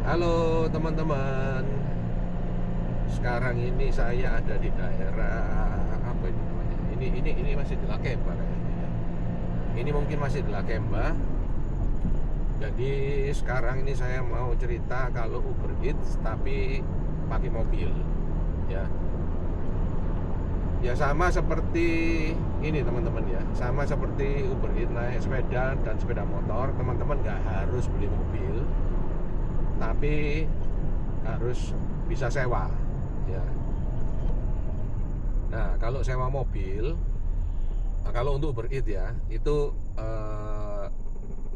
Halo teman-teman. Sekarang ini saya ada di daerah apa ini namanya? Ini masih di Lakemba kayaknya ya. Ini mungkin masih di Lakemba. Jadi sekarang ini saya mau cerita kalau Uber Eats tapi pakai mobil. Ya. Ya sama seperti ini teman-teman ya. Sama seperti Uber Eats naik sepeda dan sepeda motor, teman-teman nggak harus beli mobil, tapi harus bisa sewa ya. Nah kalau sewa mobil, kalau untuk Uber Eats ya itu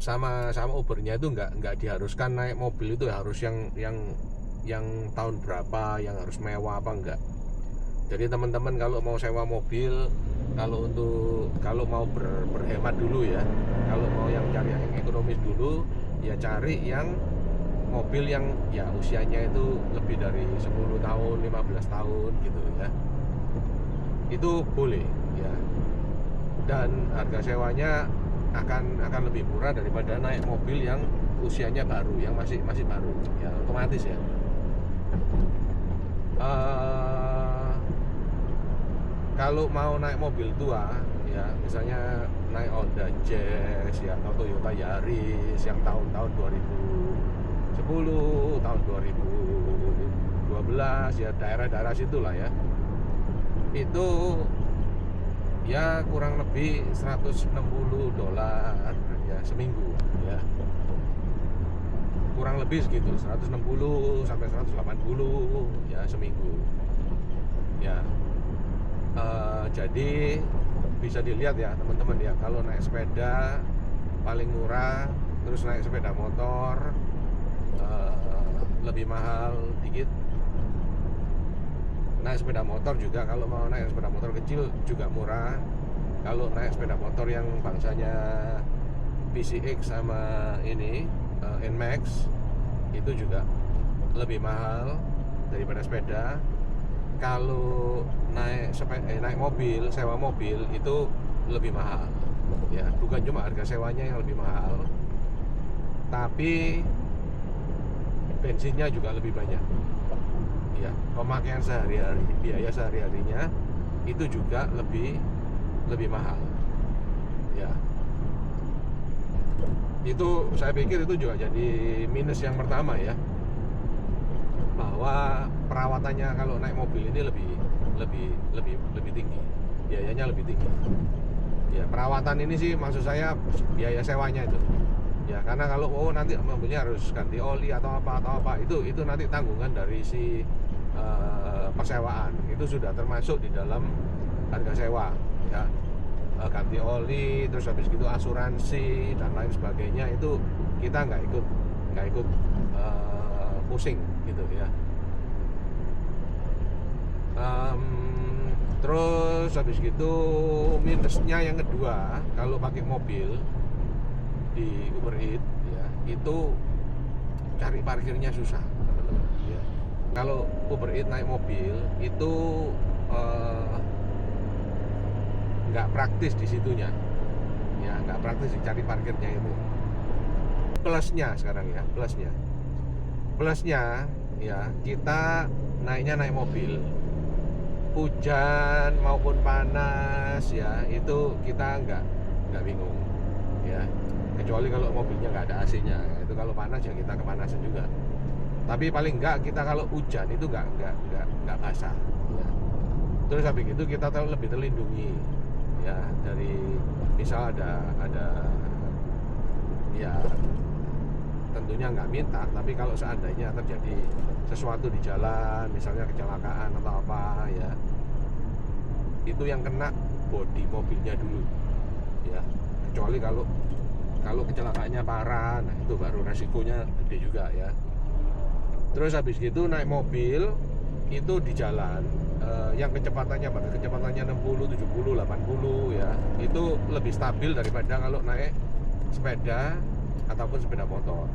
sama Ubernya itu nggak diharuskan naik mobil itu harus yang tahun berapa, yang harus mewah apa enggak. Jadi teman-teman kalau mau sewa mobil, kalau mau berhemat dulu ya, kalau mau yang cari yang ekonomis dulu, ya cari yang mobil yang ya usianya itu lebih dari 10 tahun, 15 tahun gitu ya. Itu boleh ya. Dan harga sewanya akan lebih murah daripada naik mobil yang usianya baru, yang masih baru ya, otomatis ya. Kalau mau naik mobil tua ya, misalnya naik Honda Jazz ya, atau Toyota Yaris yang tahun-tahun 2010, tahun 2012 ya, daerah-daerah situlah ya, itu ya kurang lebih $160 ya seminggu ya, kurang lebih segitu, 160 sampai 180 ya seminggu ya. Jadi bisa dilihat ya teman-teman ya, kalau naik sepeda paling murah, terus naik sepeda motor lebih mahal dikit. Naik sepeda motor juga, kalau mau naik sepeda motor kecil juga murah. Kalau naik sepeda motor yang bangsanya PCX sama ini NMAX itu juga lebih mahal daripada sepeda. Kalau naik mobil, sewa mobil itu lebih mahal ya, bukan cuma harga sewanya yang lebih mahal, tapi bensinnya juga lebih banyak ya. Pemakaian sehari-hari, biaya sehari-harinya itu juga lebih mahal ya. Itu saya pikir itu juga jadi minus yang pertama ya, bahwa perawatannya kalau naik mobil ini lebih tinggi, biayanya lebih tinggi ya. Perawatan ini sih maksud saya biaya sewanya itu ya, karena kalau nanti mobilnya harus ganti oli atau apa itu nanti tanggungan dari si persewaan, itu sudah termasuk di dalam harga sewa ya. Ganti oli, terus habis gitu asuransi dan lain sebagainya, itu kita nggak ikut pusing gitu ya. Terus habis gitu minusnya yang kedua, kalau pakai mobil di Uber Eats ya, itu cari parkirnya susah teman-teman ya. Kalau Uber Eats naik mobil itu nggak praktis di situnya ya, nggak praktis dicari parkirnya itu. Plusnya sekarang ya, plusnya ya, kita naik mobil hujan maupun panas ya, itu kita nggak bingung ya, kecuali kalau mobilnya nggak ada AC-nya. Itu kalau panas ya kita kepanasan juga, tapi paling nggak kita kalau hujan itu nggak basah ya. Terus habis itu kita lebih terlindungi ya, dari misal ada ya, tentunya nggak minta, tapi kalau seandainya terjadi sesuatu di jalan, misalnya kecelakaan atau apa ya, itu yang kena bodi mobilnya dulu ya. Kecuali kalau kecelakaannya parah, nah itu baru resikonya gede juga ya. Terus habis gitu naik mobil itu di jalan yang kecepatannya 60, 70, 80 ya, itu lebih stabil daripada kalau naik sepeda ataupun sepeda motor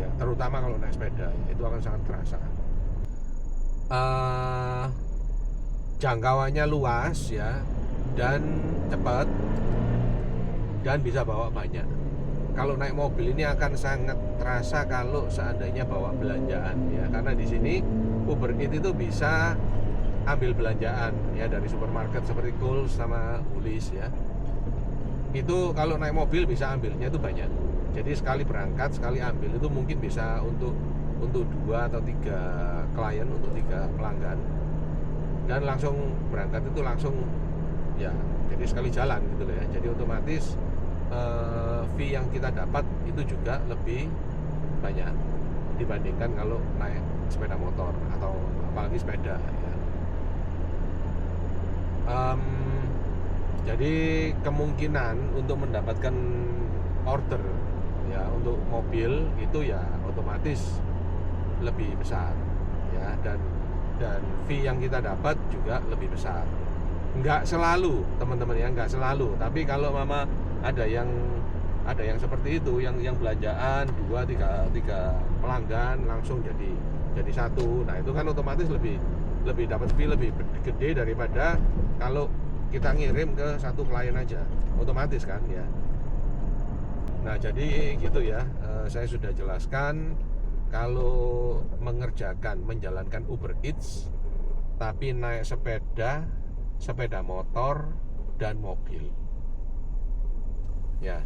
ya, terutama kalau naik sepeda ya, itu akan sangat terasa. Jangkauannya luas ya, dan cepat, dan bisa bawa banyak. kalau naik mobil ini akan sangat terasa kalau seandainya bawa belanjaan ya, karena di sini Uber Eats itu bisa ambil belanjaan ya dari supermarket seperti Kohl's sama Woolies ya. Itu kalau naik mobil bisa ambilnya itu banyak. Jadi sekali berangkat, sekali ambil itu mungkin bisa untuk 2 atau 3 klien, untuk 3 pelanggan. Dan langsung berangkat itu langsung ya, jadi sekali jalan gitu loh ya. Jadi otomatis fee yang kita dapat itu juga lebih banyak dibandingkan kalau naik sepeda motor atau apalagi sepeda ya. Jadi kemungkinan untuk mendapatkan order ya untuk mobil itu ya otomatis lebih besar ya, dan fee yang kita dapat juga lebih besar. Nggak selalu teman-teman ya, nggak selalu, tapi kalau mama ada yang seperti itu, yang belanjaan 2-3 pelanggan langsung jadi satu, nah itu kan otomatis lebih dapat fee lebih gede daripada kalau kita ngirim ke satu klien aja, otomatis kan ya. Nah jadi gitu ya, saya sudah jelaskan kalau menjalankan Uber Eats tapi naik sepeda motor dan mobil ya.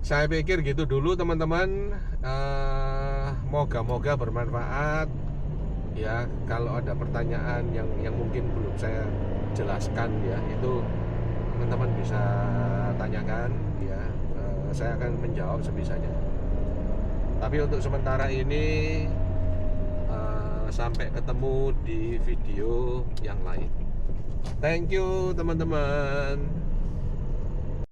Saya pikir gitu dulu teman-teman, moga-moga bermanfaat ya. Kalau ada pertanyaan yang mungkin belum saya jelaskan ya, itu teman-teman bisa tanyakan ya, saya akan menjawab sebisanya. Tapi untuk sementara ini sampai ketemu di video yang lain. Thank you teman-teman.